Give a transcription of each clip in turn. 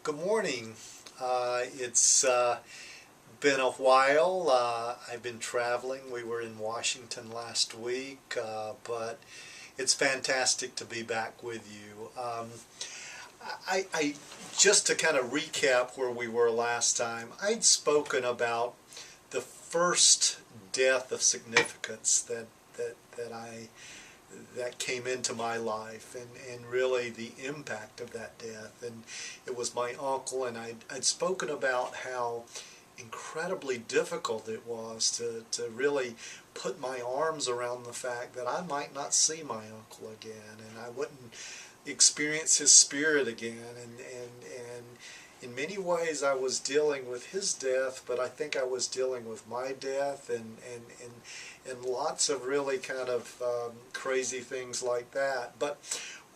Good morning. It's been a while. I've been traveling. We were in Washington last week, but it's fantastic to be back with you. I just to kind of recap where we were last time, I'd spoken about the first death of significance that came into my life, and really the impact of that death. And it was my uncle, and I'd spoken about how incredibly difficult it was to really put my arms around the fact that I might not see my uncle again, and I wouldn't experience his spirit again. And in many ways I was dealing with his death, but I think I was dealing with my death, and lots of really kind of crazy things like that. But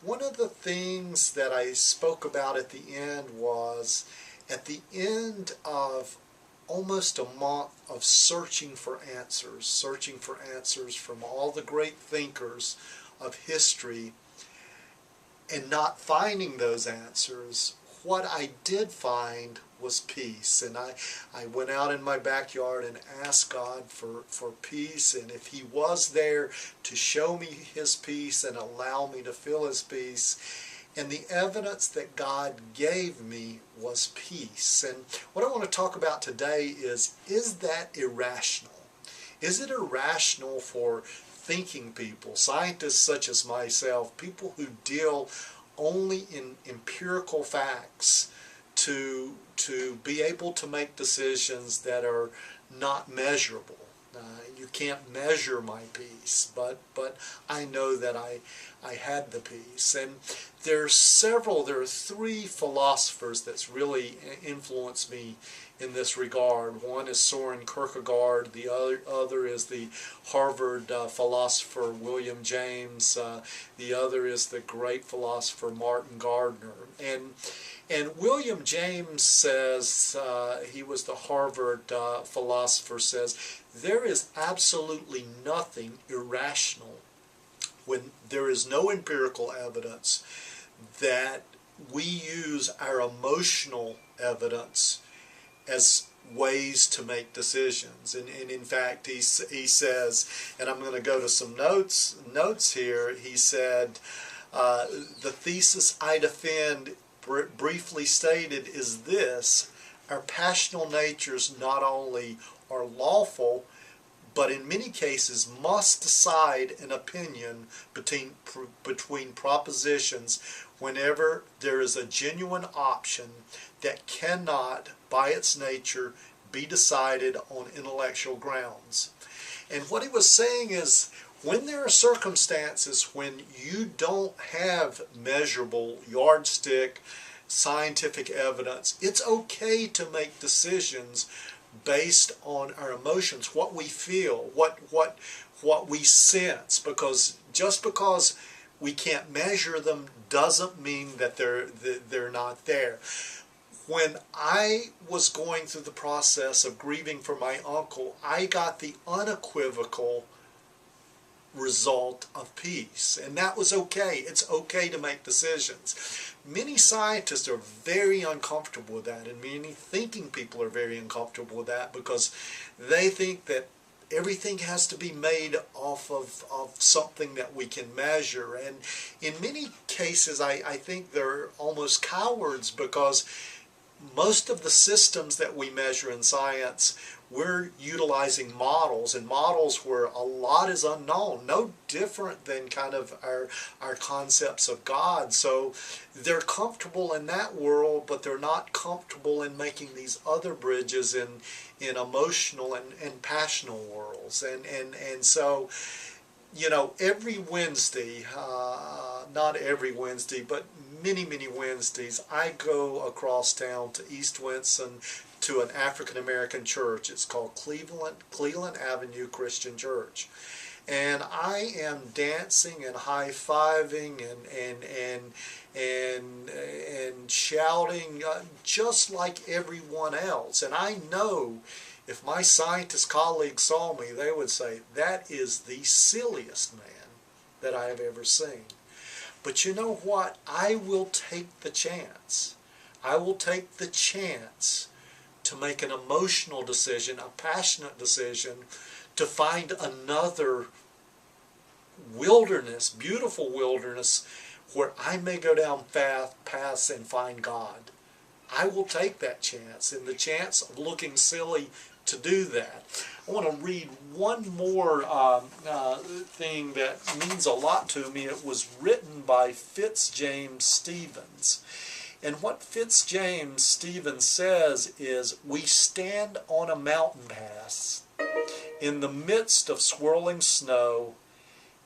one of the things that I spoke about at the end was, at the end of almost a month of searching for answers from all the great thinkers of history, and not finding those answers, what I did find was peace. And I went out in my backyard and asked God for peace, and if He was there to show me His peace and allow me to feel His peace. And the evidence that God gave me was peace. And what I want to talk about today is that irrational? Is it irrational for thinking people, scientists such as myself, people who deal only in empirical facts, to be able to make decisions that are not measurable? You can't measure my peace, but I know that I had the peace. And there are three philosophers that's really influenced me in this regard. One is Soren Kierkegaard. The other is the Harvard philosopher William James. The other is the great philosopher Martin Gardner. And William James says, he was the Harvard philosopher, says, there is absolutely nothing irrational when there is no empirical evidence that we use our emotional evidence as ways to make decisions. And in fact, he says, and I'm going to go to some notes here, he said, the thesis I defend, briefly stated, is this: our passional natures not only are lawful, but in many cases must decide an opinion between propositions whenever there is a genuine option that cannot, by its nature, be decided on intellectual grounds. And what he was saying is, when there are circumstances when you don't have measurable yardstick scientific evidence, it's okay to make decisions based on our emotions, what we feel, what we sense, because just because we can't measure them doesn't mean that they're not there. When I was going through the process of grieving for my uncle, I got the unequivocal result of peace, and that was okay. It's okay to make decisions. Many scientists are very uncomfortable with that, and many thinking people are very uncomfortable with that, because they think that everything has to be made off of something that we can measure. And in many cases I think they're almost cowards, because most of the systems that we measure in science, we're utilizing models, and models where a lot is unknown, no different than kind of our concepts of God. So they're comfortable in that world, but they're not comfortable in making these other bridges in emotional and passional worlds. And so, you know, every Wednesday, not every Wednesday, but many Wednesdays, I go across town to East Winston to an African American church. It's called Cleveland Avenue Christian Church. And I am dancing and high-fiving and shouting just like everyone else. And I know if my scientist colleagues saw me, they would say, that is the silliest man that I have ever seen. But you know what? I will take the chance. I will take the chance to make an emotional decision, a passionate decision, to find another wilderness, beautiful wilderness, where I may go down paths and find God. I will take that chance, and the chance of looking silly to do that. I want to read one more thing that means a lot to me. It was written by James Stevens. And what James Stevens says is, we stand on a mountain pass in the midst of swirling snow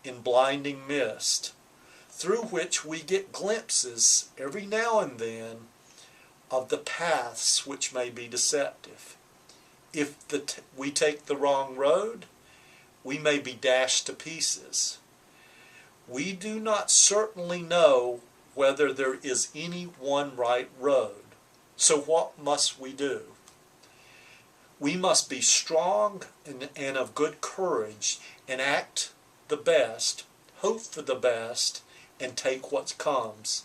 in blinding mist, through which we get glimpses every now and then of the paths which may be deceptive. If we take the wrong road, we may be dashed to pieces. We do not certainly know whether there is any one right road. So what must we do? We must be strong and of good courage, and act the best, hope for the best, and take what comes.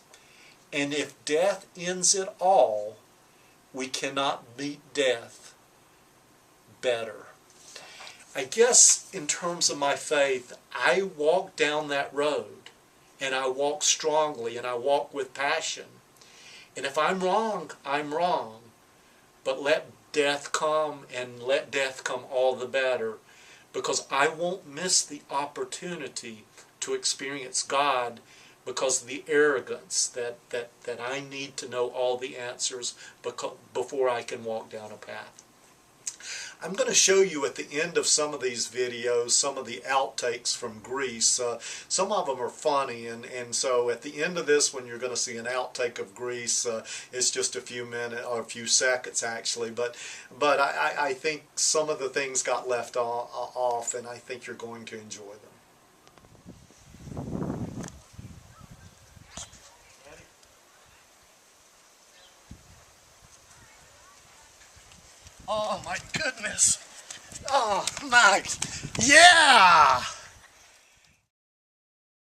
And if death ends it all, we cannot meet death better. I guess in terms of my faith, I walk down that road, and I walk strongly, and I walk with passion. And if I'm wrong, I'm wrong. But let death come, and let death come all the better, because I won't miss the opportunity to experience God because of the arrogance that I need to know all the answers before I can walk down a path. I'm going to show you at the end of some of these videos some of the outtakes from Greece. Some of them are funny, and so at the end of this one you're going to see an outtake of Greece. It's just a few minutes, or a few seconds actually, but I think some of the things got left off, and I think you're going to enjoy them. Oh my goodness. Oh, nice. Yeah!